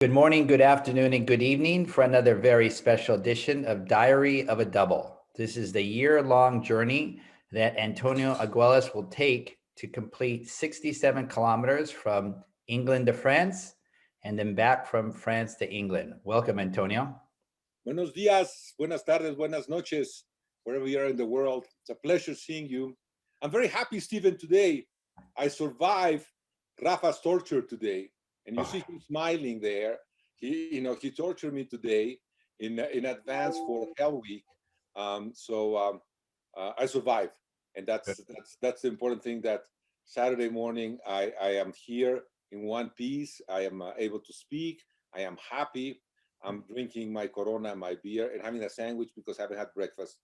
Good morning, good afternoon, and good evening for another very special edition of Diary of a Double. This is the year-long journey that Antonio Aguilas will take to complete 67 kilometers from England to France and then back from France to England. Welcome, Antonio. Buenos días, buenas tardes, buenas noches, wherever you are in the world. It's a pleasure seeing you. I'm very happy, Stephen, today. I survived Rafa's torture today. And you see him smiling there. He tortured me today in advance for Hell Week. I survived, and that's the important thing. That Saturday morning I am here in one piece. I am able to speak. I am happy. I'm drinking my Corona, my beer, and having a sandwich because I haven't had breakfast.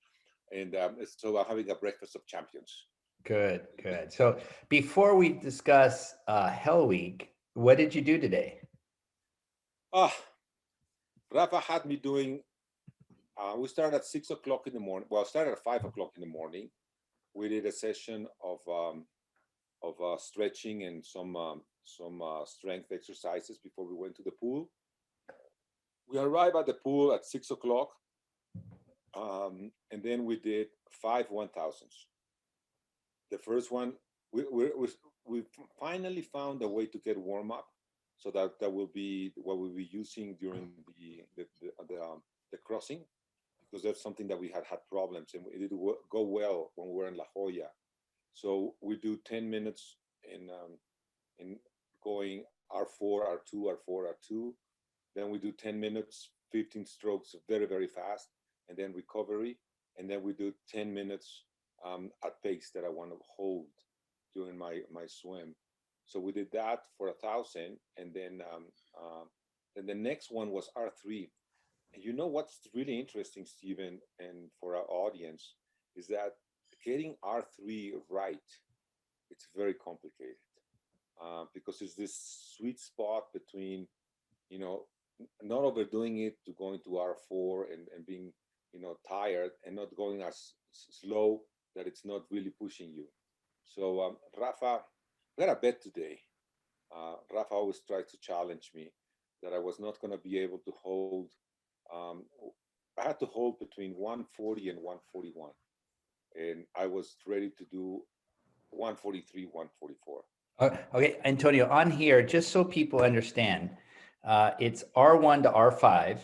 And so I'm having a breakfast of champions. Good, good. So before we discuss Hell Week, what did you do today? Rafa had me doing, we started at 6 o'clock in the morning. Well, started at 5 o'clock in the morning. We did a session of stretching and some strength exercises before we went to the pool. We arrived at the pool at 6 o'clock. And then we did 5 1,000s. The first one, we finally found a way to get warm up, so that will be what we'll be using during the crossing, because that's something that we had problems, and it didn't go well when we were in La Jolla. So we do 10 minutes in going R4, R2, R4, R2. Then we do 10 minutes, 15 strokes, very, very fast, and then recovery. And then we do 10 minutes at pace that I want to hold during my swim. So we did that for 1,000, and then the next one was R3. And you know what's really interesting, Stephen, and for our audience, is that getting R3 right, it's very complicated, because it's this sweet spot between, not overdoing it to going to R4 and being, tired, and not going as slow that it's not really pushing you. So Rafa, we had a bet today. Rafa always tried to challenge me that I was not going to be able to hold. I had to hold between 140 and 141, and I was ready to do 143, 144. Okay, Antonio, on here, just so people understand, it's R1 to R5.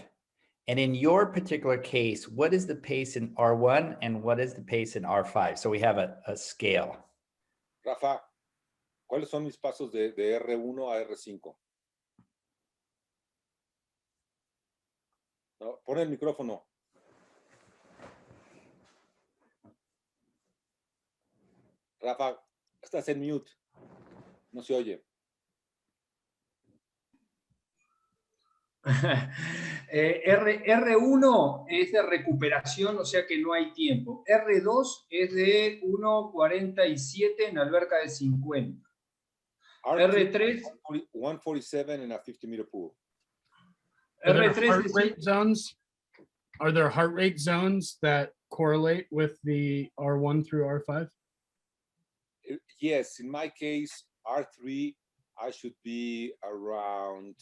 And in your particular case, what is the pace in R1 and what is the pace in R5? So we have a scale. Rafa, ¿cuáles son mis pasos de R1 a R5? No, pon el micrófono. Rafa, estás en mute. No se oye. R1 es de recuperación, o sea que no hay tiempo. R2 es de 1:47 en alberca de 50. R3 147 in a 50-meter pool. Are there heart rate zones that correlate with the R1 through R5? Yes, in my case, R3, I should be around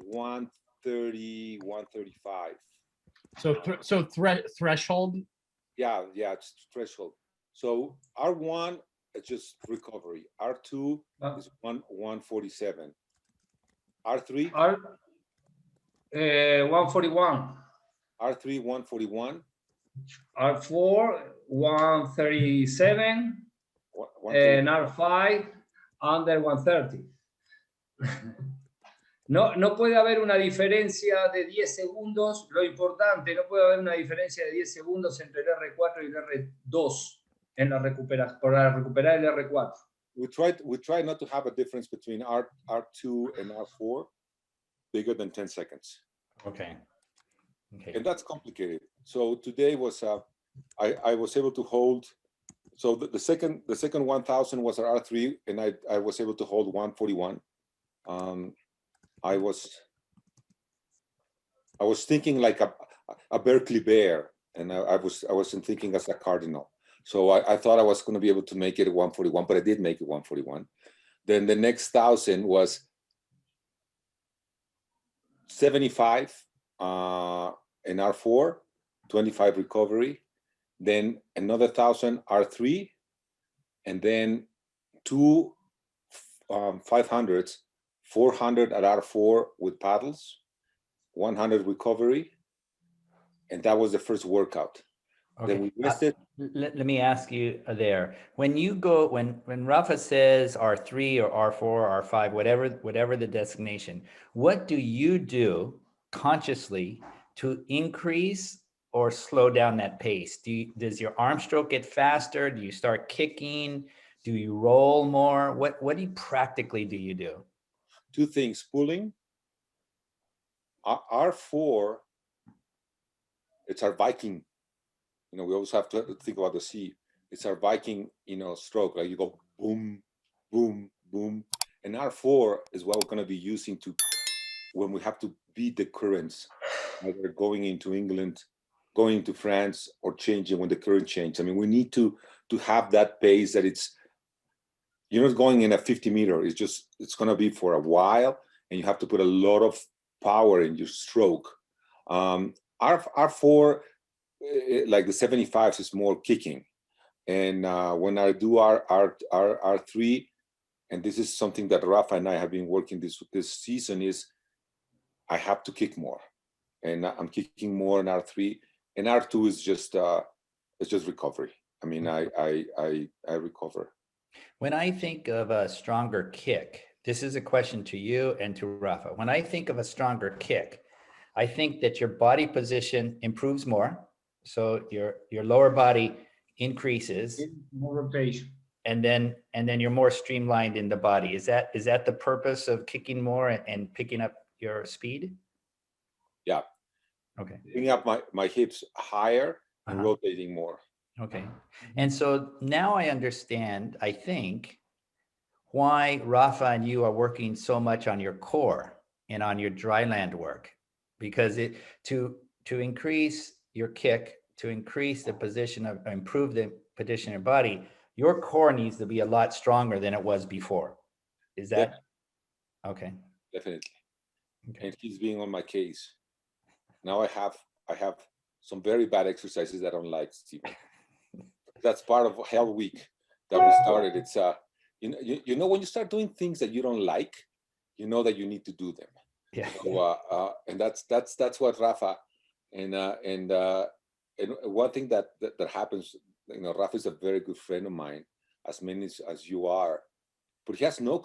130, 135. So threshold? Yeah, it's threshold. So R1 is just recovery. R2 is 147. R3? 141. R3, 141. R4, 137. And R5, under 130. No puede haber una diferencia de 10 segundos. Lo importante, no puede haber una diferencia de 10 segundos entre el R4 y el R2 en la para recuperar el R4. We try not to have a difference between R2 and R4 bigger than 10 seconds. Okay. And that's complicated. So today was I was able to hold. So the second 1,000 was at R3, and I was able to hold 141. I was thinking like a Berkeley bear, and I wasn't thinking as a cardinal. So I thought I was going to be able to make it at 141, but I did make it 141. Then the next 1,000 was 75 in R4, 25 recovery, then another 1,000 R3, and then two 500s, 400 at R4 with paddles, 100 recovery, and that was the first workout. Okay. Then we rested. Let me ask you there. When you go, when Rafa says R3 or R4 or R5, whatever the designation, what do you do consciously to increase or slow down that pace? Does your arm stroke get faster? Do you start kicking? Do you roll more? What do you practically do you do? Two things: pulling. R4, it's our Viking. You know, we always have to think about the sea. It's our Viking, stroke. Like you go boom, boom, boom. And R4 is what we're going to be using to when we have to beat the currents, either going into England, going to France, or changing when the current changes. I mean, we need to have that pace that you're not going in a 50 meter. It's going to be for a while, and you have to put a lot of power in your stroke. R4, like the 75s, is more kicking. And when I do R3, and this is something that Rafa and I have been working this season, is I have to kick more, and I'm kicking more in R3, and R2 is just recovery. I mean, I recover. When I think of a stronger kick, this is a question to you and to Rafa. When I think of a stronger kick, I think that your body position improves more. So your lower body increases. More rotation. And then you're more streamlined in the body. Is that the purpose of kicking more and picking up your speed? Yeah. Okay. Picking up my hips higher and rotating more. Okay. And so now I understand, I think, why Rafa and you are working so much on your core and on your dry land work, because to increase your kick, to increase the position of, improve the position of your body, your core needs to be a lot stronger than it was before. Is that okay? Definitely. Okay. And he's being on my case. Now I have some very bad exercises that I don't like, Stephen. That's part of Hell Week that we started. It's you know when you start doing things that you don't like, you know that you need to do them. Yeah. So, and that's what Rafa and one thing that happens. Rafa is a very good friend of mine, as many as you are, but he has no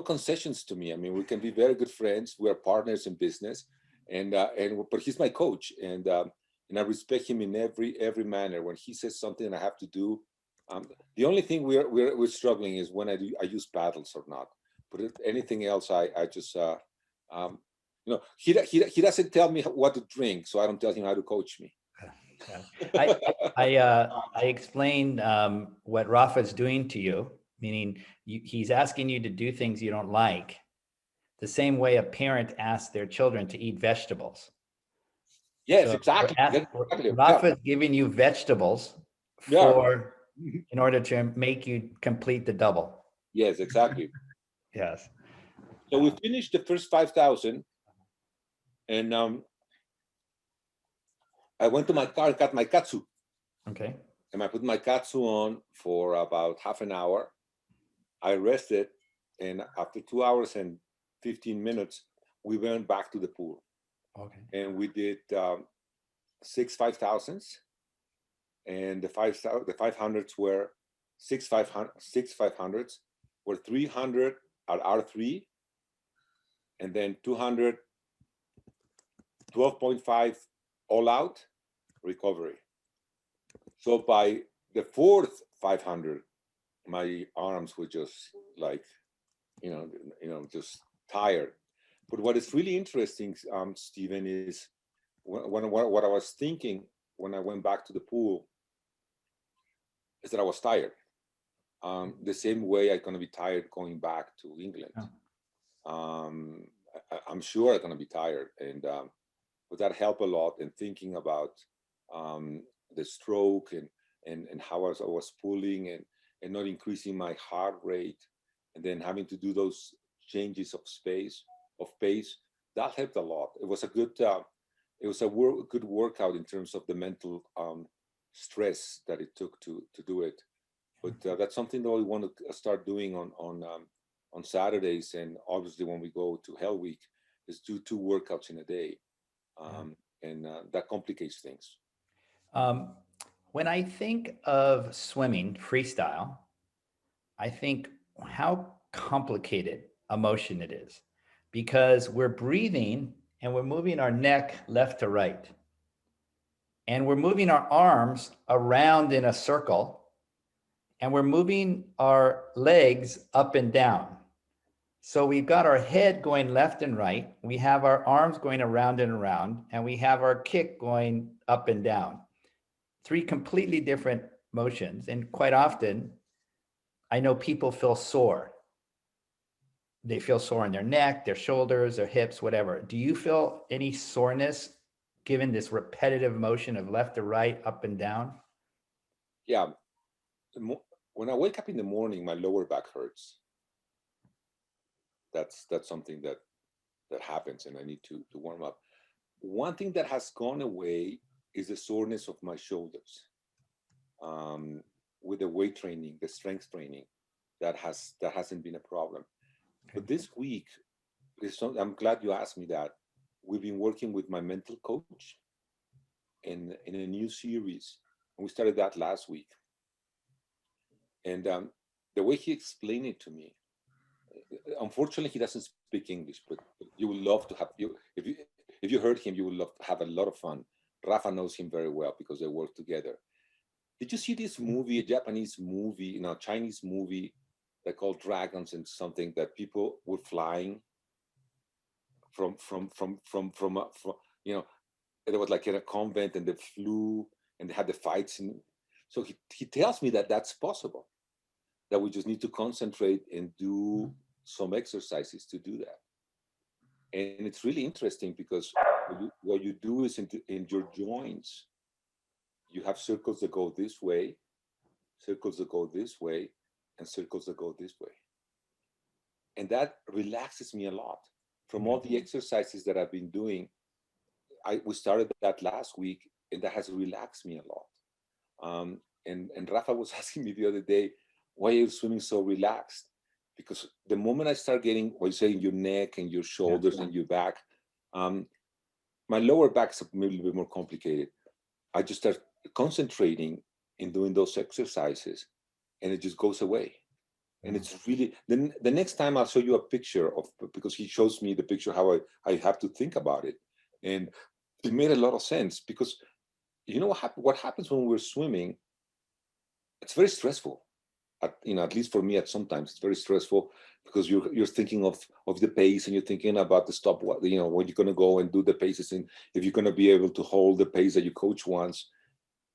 concessions to me. I mean, we can be very good friends. We are partners in business, but he's my coach, and I respect him in every manner. When he says something I have to do, the only thing we're struggling is when I use paddles or not. But anything else, I just he doesn't tell me what to drink, so I don't tell him how to coach me. I explained what Rafa's doing to you, meaning he's asking you to do things you don't like, the same way a parent asks their children to eat vegetables. Yes, so exactly. Rafa's giving you vegetables in order to make you complete the double. Yes, exactly. Yes. So we finished the first 5,000, and I went to my car and got my katsu. Okay. And I put my katsu on for about half an hour. I rested, and after 2 hours and 15 minutes, we went back to the pool. Okay. And we did 6 5,000s, and the 500s were 6 500s were 300 at R3, and then 200, 12.5 all out recovery. So by the fourth 500, my arms were just like, just tired. But what is really interesting, Stephen, is what I was thinking when I went back to the pool is that I was tired. The same way I'm going to be tired going back to England. Oh. I'm sure I'm going to be tired, but that helped a lot in thinking about the stroke and how I was pulling and not increasing my heart rate, and then having to do those changes of pace. That helped a lot. It was a good good workout in terms of the mental stress that it took to do it. But that's something that we want to start doing on Saturdays, and obviously when we go to Hell Week, is do 2 workouts in a day, and that complicates things. When I think of swimming freestyle, I think how complicated a motion it is, because we're breathing and we're moving our neck left to right. And we're moving our arms around in a circle, and we're moving our legs up and down. So we've got our head going left and right. We have our arms going around and around, and we have our kick going up and down. 3 completely different motions. And quite often, I know people feel sore. They feel sore in their neck, their shoulders, their hips, whatever. Do you feel any soreness given this repetitive motion of left to right, up and down? Yeah. When I wake up in the morning, my lower back hurts. That's something that happens, and I need to warm up. One thing that has gone away is the soreness of my shoulders. With the weight training, the strength training, that hasn't been a problem. Okay. But this week, I'm glad you asked me that. We've been working with my mental coach in a new series, and we started that last week. And the way he explained it to me, unfortunately, he doesn't speak English, but you would love to have if you heard him, you would love to have a lot of fun. Rafa knows him very well because they work together. Did you see this movie, a Japanese movie, Chinese movie, they called Dragons and something, that people were flying from it was like in a convent, and they flew and they had the fights. And so he tells me that that's possible, that we just need to concentrate and do some exercises to do that. And it's really interesting because what you do is in your joints, you have circles that go this way, circles that go this way, and circles that go this way. And that relaxes me a lot. From all the exercises that I've been doing, we started that last week, and that has relaxed me a lot. And Rafa was asking me the other day, why are you swimming so relaxed? Because the moment I start getting, what you say, in your neck and your shoulders and your back, my lower back is a little bit more complicated. I just start concentrating in doing those exercises, and it just goes away. And it's really, then the next time I'll show you a picture of, because he shows me the picture, how I have to think about it. And it made a lot of sense, because you know what happens when we're swimming? It's very stressful. At least for me, sometimes it's very stressful, because you're thinking of the pace, and you're thinking about the stop, when you're going to go and do the paces, and if you're going to be able to hold the pace that your coach wants,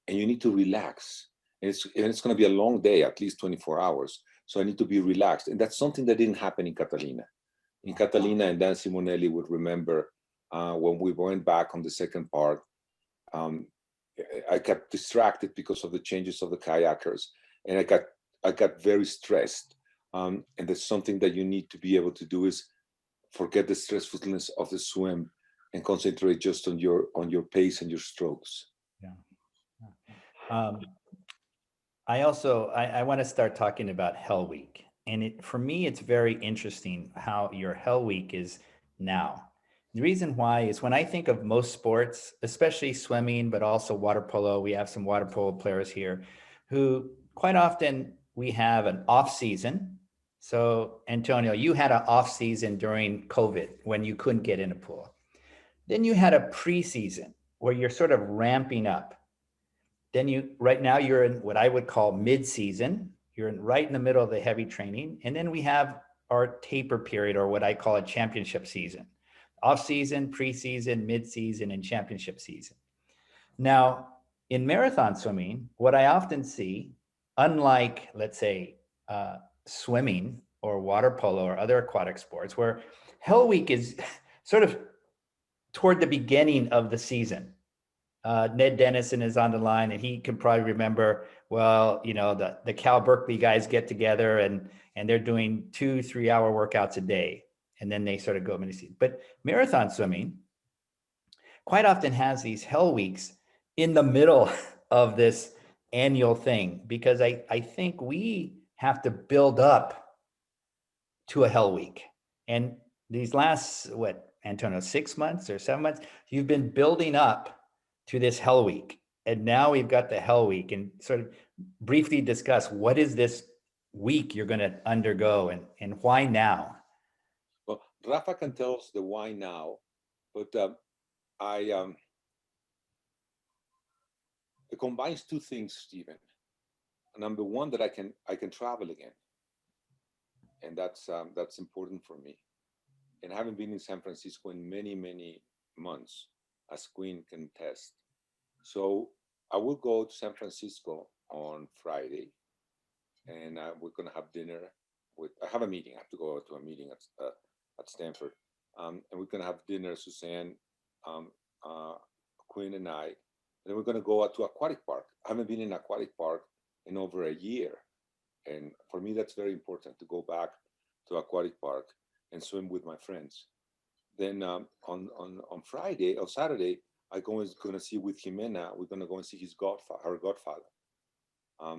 and you need to relax. And it's going to be a long day, at least 24 hours. So I need to be relaxed. And that's something that didn't happen in Catalina. In Catalina, and Dan Simonelli would remember, when we went back on the second part, I got distracted because of the changes of the kayakers, and I got very stressed. And that's something that you need to be able to do, is forget the stressfulness of the swim and concentrate just on your pace and your strokes. Yeah. I want to start talking about Hell Week. And for me, it's very interesting how your Hell Week is now. The reason why is, when I think of most sports, especially swimming, but also water polo, we have some water polo players here who quite often we have an off season. So Antonio, you had an off season during COVID when you couldn't get in a pool. Then you had a preseason where you're sort of ramping up. Then right now you're in what I would call mid-season. You're right in the middle of the heavy training. And then we have our taper period, or what I call a championship season. Off-season, preseason, mid-season, and championship season. Now, in marathon swimming, what I often see, unlike, let's say, swimming or water polo or other aquatic sports, where Hell Week is sort of toward the beginning of the season. Ned Dennison is on the line, and he can probably remember well, you know, the Cal Berkeley guys get together and they're doing 2-3 hour workouts a day. And then they sort of go mini season. But marathon swimming quite often has these hell weeks in the middle of this annual thing, because I think we have to build up to a hell week. And these last, what, Antonio, 6 months or 7 months, you've been building up to this hell week. And now we've got the hell week, and sort of briefly discuss what is this week you're going to undergo and why now? Well, Rafa can tell us the why now, but it combines two things, Stephen. Number one, that I can travel again, and that's important for me. And having been in San Francisco in many months, as Queen can test. So I will go to San Francisco on Friday, and we're gonna have dinner with. I have a meeting. I have to go to a meeting at Stanford, and we're gonna have dinner, Suzanne, Queen, and I. And then we're gonna go out to aquatic park. I haven't been in an aquatic park in over a year, and for me that's very important to go back to aquatic park and swim with my friends. Then on Friday or Saturday, I gonna see with Jimena. We're gonna go and see her godfather,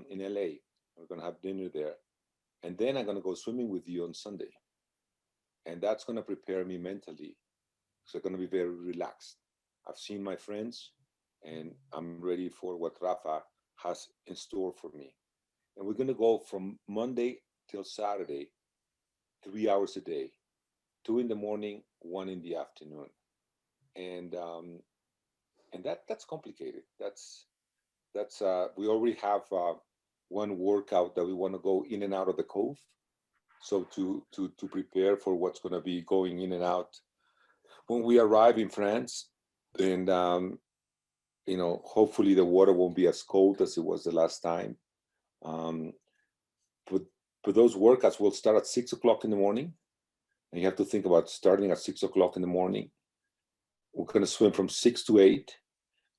in LA. We're gonna have dinner there, and then I'm gonna go swimming with you on Sunday, and that's gonna prepare me mentally. So I'm gonna be very relaxed. I've seen my friends, and I'm ready for what Rafa has in store for me. And we're gonna go from Monday till Saturday, 3 hours a day, 2 in the morning, 1 in the afternoon, and that's complicated. That's we already have one workout that we want to go in and out of the cove. So to prepare for what's going to be going in and out when we arrive in France, and you know, hopefully the water won't be as cold as it was the last time. But those workouts will start at 6 o'clock in the morning, and you have to think about starting at 6 o'clock in the morning. We're going to swim from 6 to 8,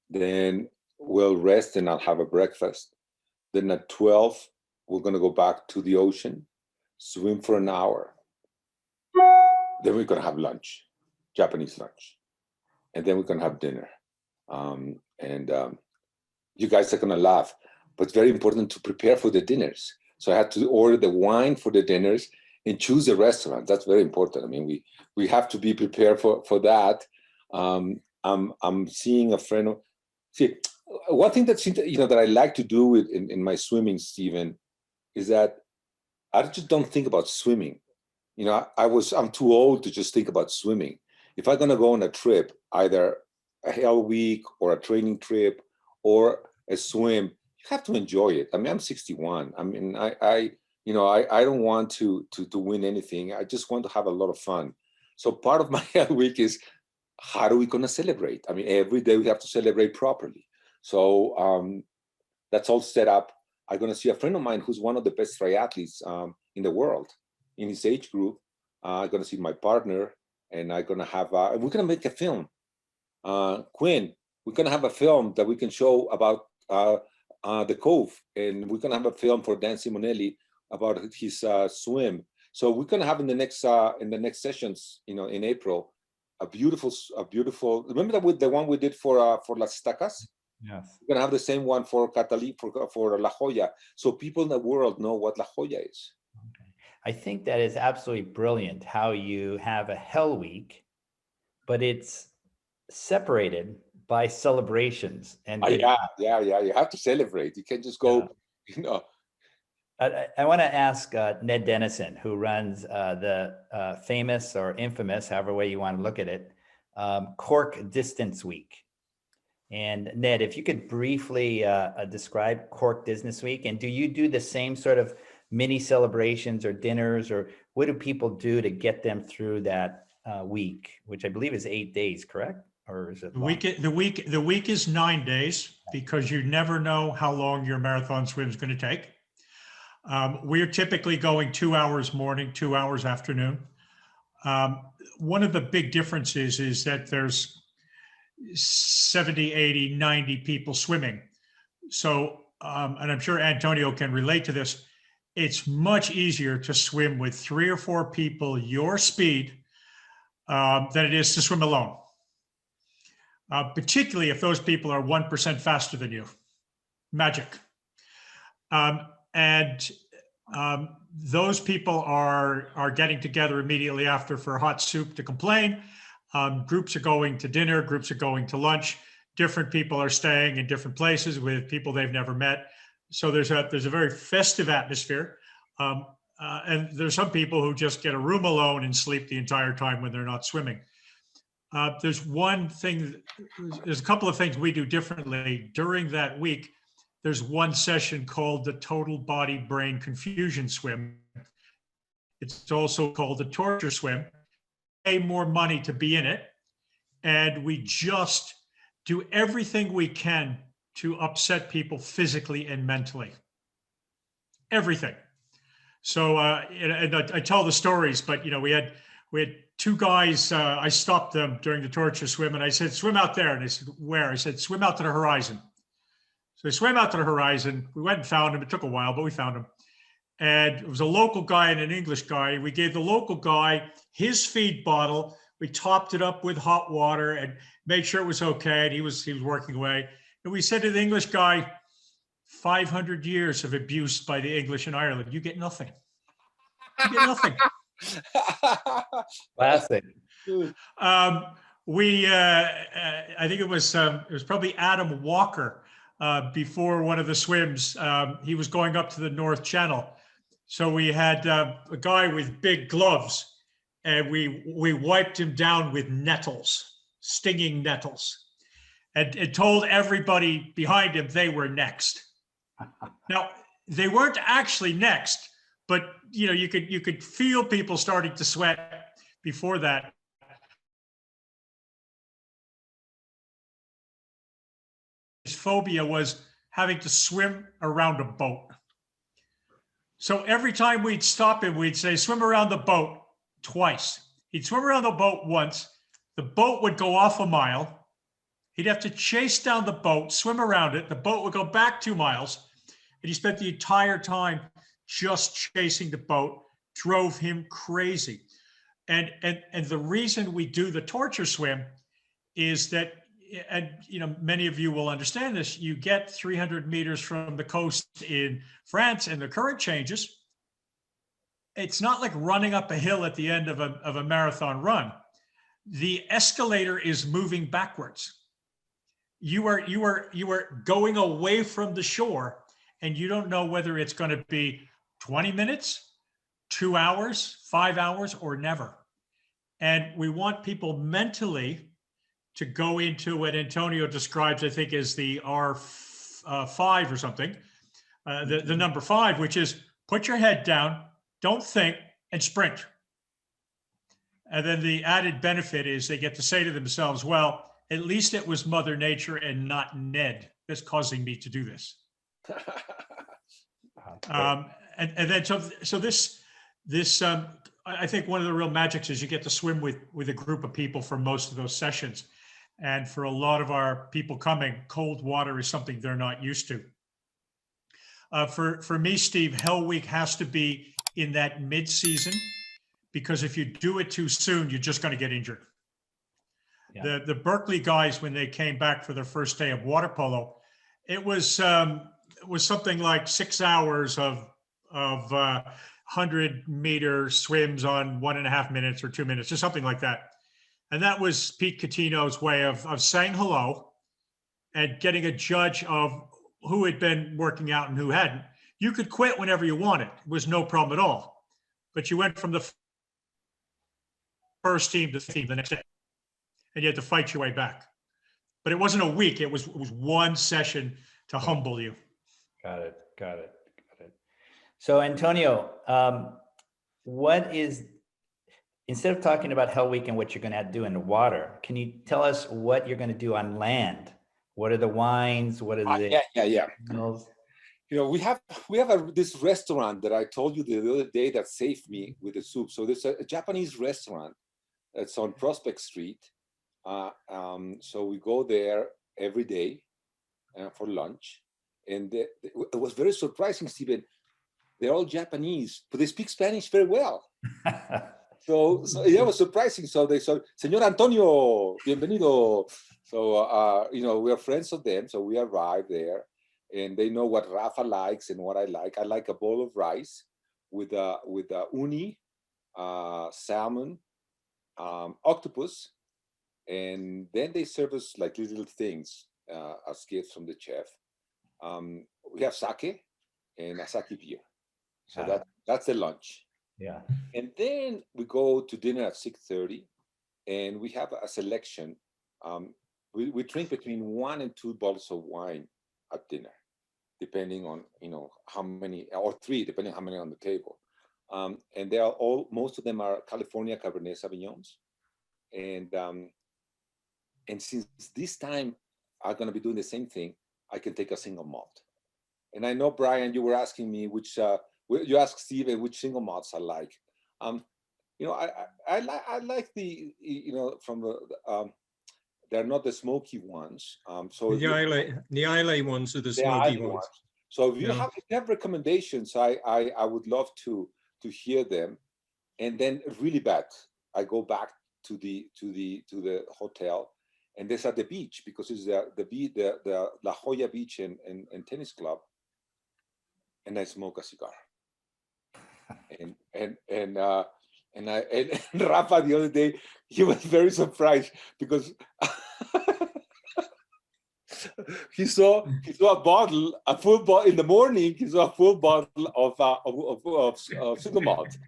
then we'll rest and I'll have a breakfast. Then at 12, we're going to go back to the ocean, swim for an hour. Then we're going to have lunch, Japanese lunch. And then we're going to have dinner. You guys are going to laugh, but it's very important to prepare for the dinners. So I had to order the wine for the dinners and choose a restaurant. That's very important. I mean, we have to be prepared for that. I'm seeing a friend. See, one thing that that I like to do in my swimming, Stephen, is that I just don't think about swimming. You know, I'm too old to just think about swimming. If I'm gonna go on a trip, either a hell week or a training trip or a swim, you have to enjoy it. I mean, I'm 61. I mean, I don't want to win anything. I just want to have a lot of fun. So part of my hell week is, how are we going to celebrate? I mean, every day we have to celebrate properly. So that's all set up. I'm going to see a friend of mine who's one of the best triathletes in the world in his age group. I'm going to see my partner, and I'm going to have, we're going to make a film. Quinn, we're going to have a film that we can show about the Cove, and we're going to have a film for Dan Simonelli about his swim. So we're going to have in the next sessions, in April, a beautiful. Remember that with the one we did for Las Estacas? Yes. We're gonna have the same one for for La Jolla, so people in the world know what La Jolla is. Okay. I think that is absolutely brilliant how you have a hell week, but it's separated by celebrations. And yeah, you have to celebrate. You can't just go, I want to ask Ned Dennison, who runs the famous or infamous, however way you want to look at it, Cork Distance Week. And Ned, if you could briefly describe Cork Distance Week, and do you do the same sort of mini celebrations or dinners, or what do people do to get them through that week, which I believe is 8 days, correct? Or is it the week is 9 days, because you never know how long your marathon swim is going to take. We're typically going 2 hours morning, 2 hours afternoon. One of the big differences is that there's 70, 80, 90 people swimming. So and I'm sure Antonio can relate to this, it's much easier to swim with 3 or 4 people your speed than it is to swim alone. Particularly if those people are 1% faster than you. Magic. Those people are getting together immediately after for hot soup to complain. Groups are going to dinner, groups are going to lunch. Different people are staying in different places with people they've never met. So there's a very festive atmosphere. And there's some people who just get a room alone and sleep the entire time when they're not swimming. There's a couple of things we do differently during that week. There's one session called the Total Body Brain Confusion Swim. It's also called the Torture Swim. Pay more money to be in it. And we just do everything we can to upset people physically and mentally. Everything. So, and I tell the stories, but we had 2 guys, I stopped them during the torture swim and I said, swim out there. And they said, where? I said, swim out to the horizon. So they swam out to the horizon. We went and found him. It took a while, but we found him. And it was a local guy and an English guy. We gave the local guy his feed bottle. We topped it up with hot water and made sure it was okay. And he was working away. And we said to the English guy, 500 years of abuse by the English in Ireland. You get nothing. You get nothing. Classic. I think it was probably Adam Walker before one of the swims. He was going up to the North Channel. So we had a guy with big gloves and we wiped him down with nettles, stinging nettles, and told everybody behind him they were next. Now, they weren't actually next, but you could feel people starting to sweat before that. His phobia was having to swim around a boat. So every time we'd stop him, we'd say, swim around the boat twice. He'd swim around the boat once. The boat would go off a mile. He'd have to chase down the boat, swim around it. The boat would go back 2 miles. And he spent the entire time just chasing the boat, drove him crazy. And the reason we do the torture swim is that, and many of you will understand this, you get 300 meters from the coast in France and the current changes. It's not like running up a hill at the end of a marathon run. The escalator is moving backwards. You are going away from the shore, and you don't know whether it's going to be 20 minutes, 2 hours, 5 hours, or never. And we want people mentally to go into what Antonio describes, I think, as the R5 or something, the number 5, which is put your head down, don't think, and sprint. And then the added benefit is they get to say to themselves, well, at least it was Mother Nature and not Ned that's causing me to do this. And then so this I think one of the real magics is you get to swim with a group of people for most of those sessions. And for a lot of our people coming, cold water is something they're not used to. For me, Steve, Hell Week has to be in that mid-season, because if you do it too soon, you're just going to get injured. Yeah. The Berkeley guys, when they came back for their first day of water polo, it was something like 6 hours of 100-meter swims on 1.5 minutes or 2 minutes or something like that. And that was Pete Catino's way of saying hello and getting a judge of who had been working out and who hadn't. You could quit whenever you wanted. It was no problem at all. But you went from the first team to the team the next day, and you had to fight your way back. But it wasn't a week. It was one session to humble you. Got it. So Antonio, instead of talking about Hell Week and what you're going to have to do in the water, can you tell us what you're going to do on land? What are the wines? What are the minerals? We have this restaurant that I told you the other day that saved me with the soup. So there's a Japanese restaurant that's on Prospect Street. So we go there every day for lunch. and it was very surprising, Steven. They're all Japanese, but they speak Spanish very well. So yeah, it was surprising. So they said, Señor Antonio, bienvenido. So, you know, we are friends of them. So we arrived there, and they know what Rafa likes and what I like. I like a bowl of rice with uni, salmon, octopus, and then they serve us like little things as gifts from the chef. We have sake and a sake beer. So that's the lunch. Yeah. And then we go to dinner at 6:30, and we have a selection. We drink between 1 and 2 bottles of wine at dinner, depending on, you know, how many, or 3, depending on how many on the table. And they are most of them are California Cabernet Sauvignons. And since this time I'm going to be doing the same thing, I can take a single malt. And I know, Brian, you were asking me which, you asked Steven which single malts I like. You know, I like the, you know, from the, they're not the smoky ones. So the Islay ones are the smoky ones. So if you have recommendations, I would love to hear them. And then really bad, I go back to the hotel, and there's at the beach, because it's the La Jolla Beach and tennis club, and I smoke a cigar. And Rafa the other day, he was very surprised because he saw a bottle, a full bottle in the morning. He saw a full bottle of single malt.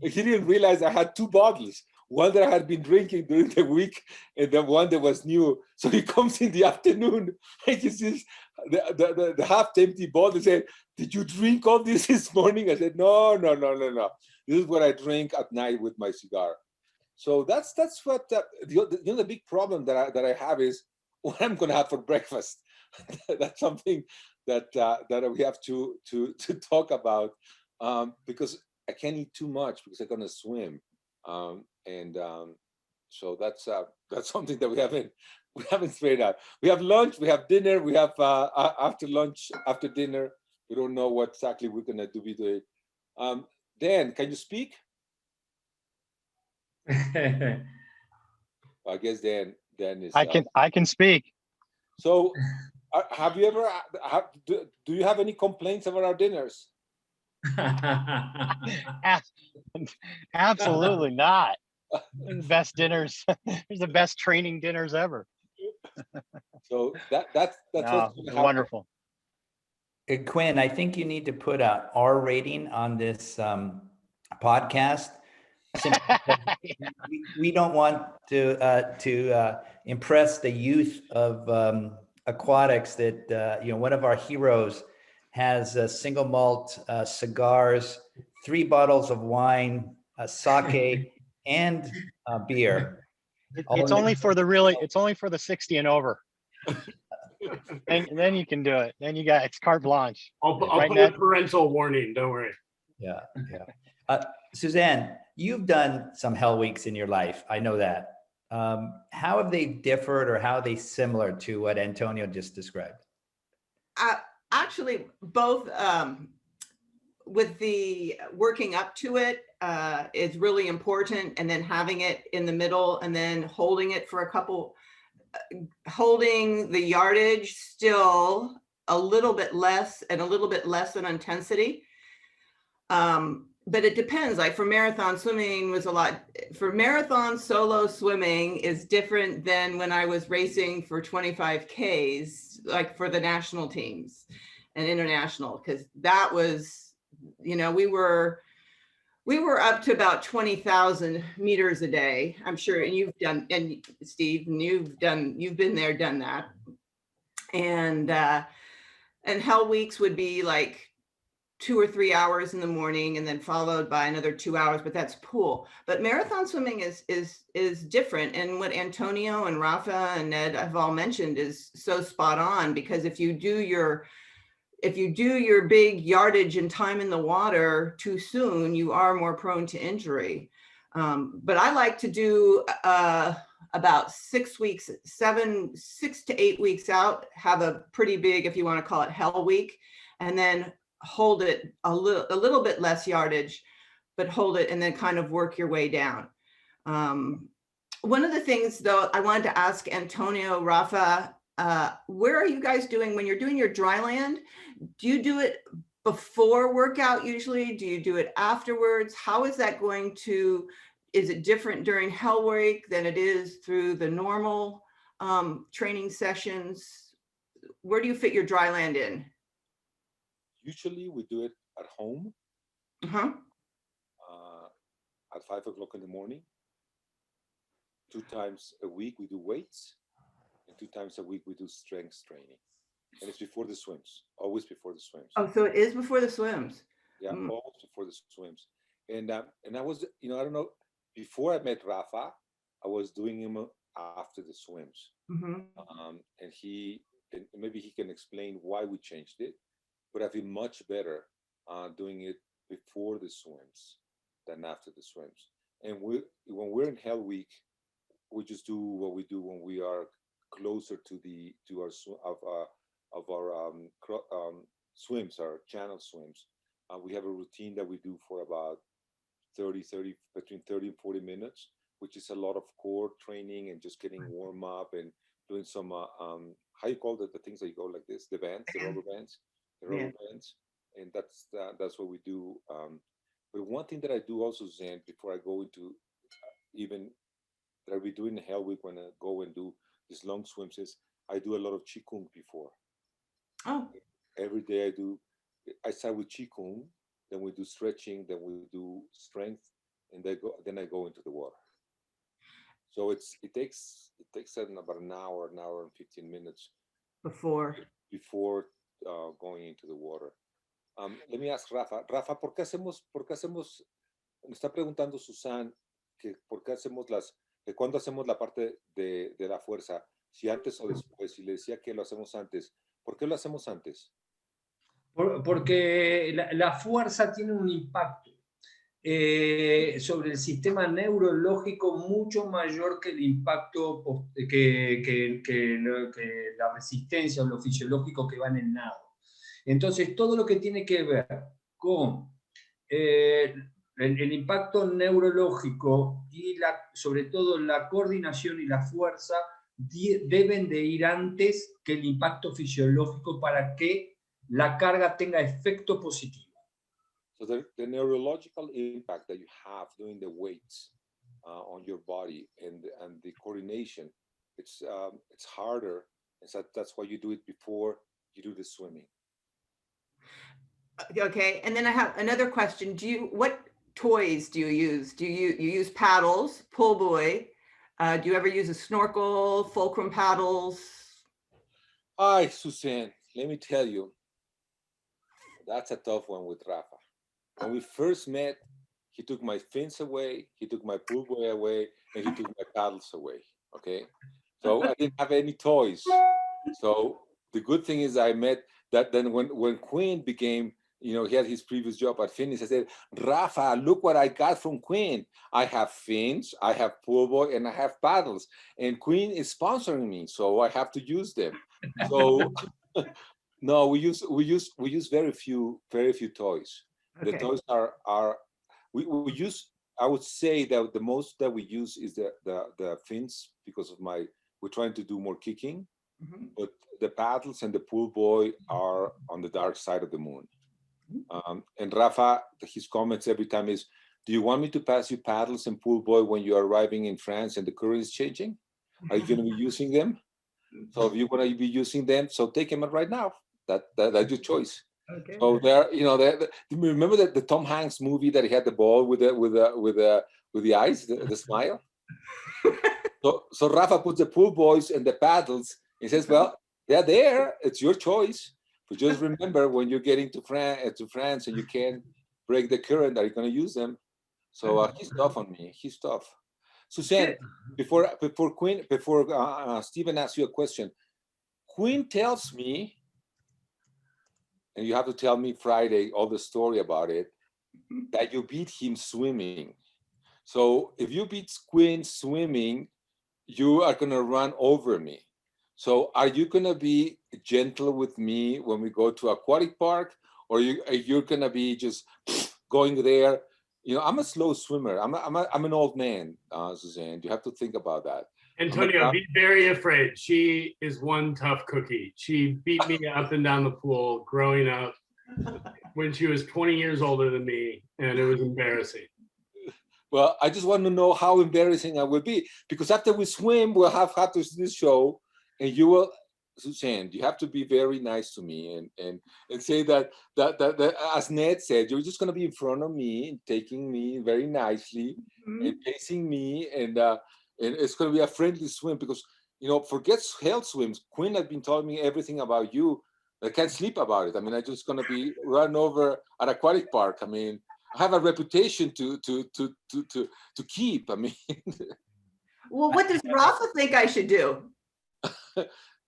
He didn't realize I had 2 bottles. One that I had been drinking during the week, and the one that was new. So he comes in the afternoon and he sees the half-empty bottle. He said, "Did you drink all this morning?" I said, No. This is what I drink at night with my cigar. So that's what the big problem that I have is what I'm going to have for breakfast. That's something that we have to talk about, because I can't eat too much because I'm going to swim. So that's something that we haven't figured out. We have lunch, we have dinner, we have after lunch, after dinner. We don't know what exactly we're gonna do with it. Dan, can you speak? I guess Dan is. I can speak. So, have you ever? Do you have any complaints about our dinners? Absolutely not. The best dinners. There's the best training dinners ever. So that's wonderful. Quinn, I think you need to put a R rating on this podcast. We don't want to impress the youth of aquatics that you know, one of our heroes has single malt cigars, 3 bottles of wine, sake, and beer. It's only for the 60 and over. And then you can do it. Then it's carte blanche. I'll put a parental warning. Don't worry. Yeah. Suzanne, you've done some hell weeks in your life. I know that. How have they differed, or how are they similar to what Antonio just described? Actually, both, with the working up to it is really important, and then having it in the middle, and then holding it for a couple, holding the yardage still a little bit less and a little bit less in intensity. But it depends. Like for marathon swimming was a lot. For marathon solo swimming is different than when I was racing for 25Ks, like for the national teams and international, because that was, you know, we were up to about 20,000 meters a day. I'm sure, and you've done, and Steve, and you've been there, done that. And hell weeks would be like 2 or 3 hours in the morning, and then followed by another 2 hours, but that's pool. But marathon swimming is different. And what Antonio and Rafa and Ned have all mentioned is so spot on, because if you do your big yardage and time in the water too soon, you are more prone to injury. But I like to do a about 6 weeks, 6 to 8 weeks out, have a pretty big, if you want to call it hell week, and then hold it a little bit less yardage, but hold it and then kind of work your way down. One of the things though, I wanted to ask Antonio, Rafa, where are you guys doing when you're doing your dry land? Do you do it before workout usually? Do you do it afterwards? How is that going to, is it different during Hell Week than it is through the normal training sessions? Where do you fit your dry land in? Usually we do it at home Uh-huh. at 5 o'clock in the morning. 2 times a week we do weights, and 2 times a week we do strength training. And it's before the swims, always before the swims. Oh, so it is before the swims. Yeah, always before the swims. And I was, I don't know, before I met Rafa, I was doing him after the swims. Mm-hmm. And maybe he can explain why we changed it, but I feel much better doing it before the swims than after the swims. And when we're in Hell Week, we just do what we do when we are closer to our swims, our channel swims. We have a routine that we do for about between 30 and 40 minutes, which is a lot of core training and just getting warm up and doing some how you call it, the things that you go like this, the rubber bands, and that's what we do. But one thing that I do also, Zen, before I go into even that I'll be doing Hell Week when I go and do these long swims is I do a lot of 𝐒𝐭𝐞𝐯𝐶. Oh. Every day I start with 𝐒𝐭𝐞𝐯𝐶, then we do stretching, then we do strength, and then I go into the water. So it takes about an hour and 15 minutes Before going into the water. Let me ask Rafa. Rafa, ¿por qué hacemos? Me está preguntando Susan que por qué hacemos cuándo hacemos la parte de la fuerza, si antes o después, y le decía que lo hacemos antes. ¿Por qué lo hacemos antes? Porque la fuerza tiene un impacto sobre el sistema neurológico mucho mayor que el impacto que la resistencia o lo fisiológico que va en el nado. Entonces, todo lo que tiene que ver con el impacto neurológico y sobre todo la coordinación y la fuerza deben de ir antes que el impacto fisiológico para que la carga tenga efecto positivo. So the neurological impact that you have doing the weights on your body and the coordination, it's harder, and so that's why you do it before you do the swimming. Okay, and then I have another question. What toys do you use? Do you use paddles, pull buoy? Do you ever use a snorkel, fulcrum paddles? Hi, Suzanne. Let me tell you, that's a tough one with Rafa. When we first met, he took my fins away, he took my pull buoy away, and he took my paddles away. Okay, so I didn't have any toys. So the good thing is I met that. Then when Quinn became, he had his previous job at Fins, I said, Rafa, look what I got from Quinn. I have fins, I have pull buoy, and I have paddles. And Quinn is sponsoring me, so I have to use them. So no, we use very few toys. Okay. The toys we use. I would say that the most that we use is the fins because of we're trying to do more kicking, but the paddles and the pull buoy are on the dark side of the moon. And Rafa, his comments every time is, do you want me to pass you paddles and pull buoy when you are arriving in France and the current is changing? Are you going to be using them? So if you're going to be using them, so take them right now. That's your choice. Okay. So there, remember the Tom Hanks movie that he had the ball with the eyes, the smile. So Rafa puts the pull buoys and the paddles. He says, "Well, they're there. It's your choice. But just remember, when you're getting to France and you can't break the current, are you going to use them?" So he's tough on me. He's tough. Suzanne, before Stephen asks you a question, Quinn tells me, and you have to tell me Friday all the story about it, that you beat him swimming. So if you beat Quinn swimming, you are gonna run over me. So are you gonna be gentle with me when we go to aquatic park, or you're gonna be just going there? You know, I'm a slow swimmer. I'm an old man, Suzanne. You have to think about that. Antonio, be very afraid. She is one tough cookie. She beat me up and down the pool growing up when she was 20 years older than me, and it was embarrassing. Well, I just want to know how embarrassing I will be, because after we swim, we'll have this show, and you will, Suzanne, you have to be very nice to me and say that as Ned said, you're just going to be in front of me and taking me very nicely and pacing me, and it's going to be a friendly swim, because, you know, forget health swims. Quinn has been telling me everything about you. I can't sleep about it. I mean, I'm just going to be run over at aquatic park. I mean, I have a reputation to keep. I mean, Well, what does Rafa think I should do?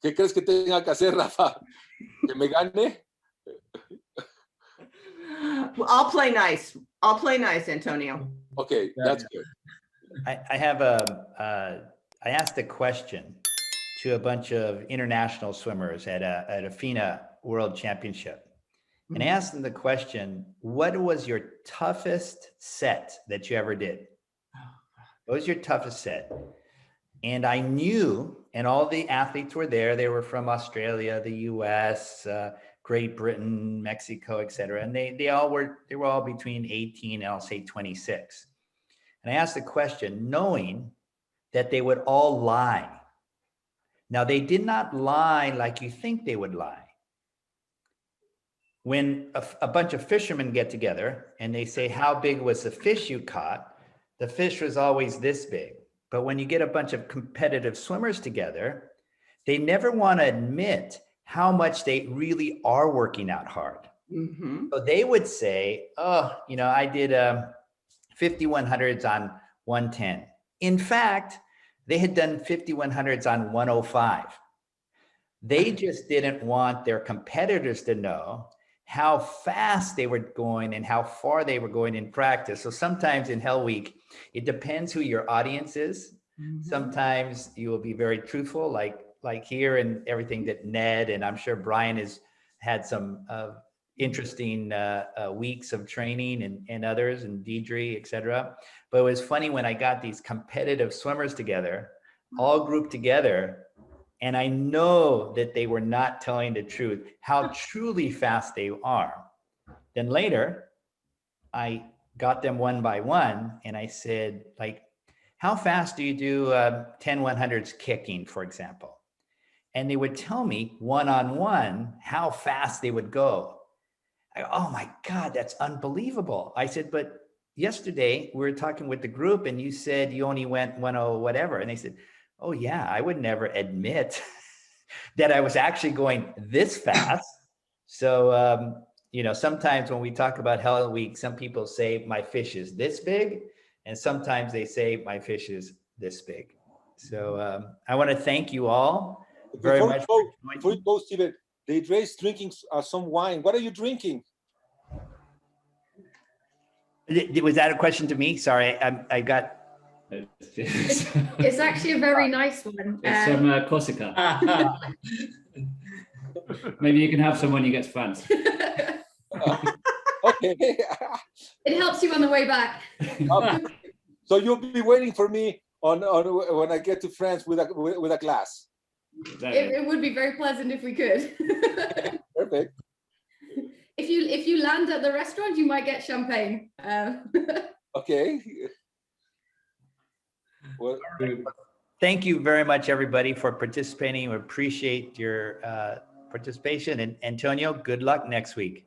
¿Qué crees que tenga que hacer, Rafa? ¿Que me gane? Well, I'll play nice. I'll play nice, Antonio. Okay, that's good. I asked a question to a bunch of international swimmers at a FINA World Championship. And I asked them the question, what was your toughest set that you ever did? What was your toughest set? And I knew, and all the athletes were there. They were from Australia, the US, Great Britain, Mexico, et cetera. And they were all between 18 and I'll say 26. And I asked the question knowing that they would all lie. Now, they did not lie like you think they would lie. When a bunch of fishermen get together and they say, how big was the fish you caught? The fish was always this big. But when you get a bunch of competitive swimmers together, they never want to admit how much they really are working out hard. So they would say, oh, you know, I did 5100s on 110. In fact, they had done 5100s on 105. They just didn't want their competitors to know how fast they were going and how far they were going in practice. So sometimes in Hell Week, it depends who your audience is. Sometimes you will be very truthful, like here, and everything that Ned, and I'm sure Brian has had some interesting weeks of training, and others, and Deidre, et cetera. But it was funny when I got these competitive swimmers together, all grouped together, and I know that they were not telling the truth, how truly fast they are. Then later, I got them one by one, and I said, like, how fast do you do 10 100s kicking, for example? And they would tell me one-on-one how fast they would go. I go, oh my God, that's unbelievable. I said, but yesterday we were talking with the group and you said you only went 10 whatever. And they said, oh yeah, I would never admit that I was actually going this fast. So, you know, sometimes when we talk about Hell Week, some people say my fish is this big, and sometimes they say my fish is this big. So I want to thank you all very much. Before you go, Steven, Deidre's drinking some wine. What are you drinking? Was that a question to me? Sorry, I got. It's actually a very nice one. It's from Corsica. Maybe you can have some when you get to France. Okay. It helps you on the way back. So you'll be waiting for me on when I get to France with a glass. It would be very pleasant if we could. Perfect. If you land at the restaurant, you might get champagne. Okay. Well, thank you very much, everybody, for participating. We appreciate your participation. And Antonio, good luck next week.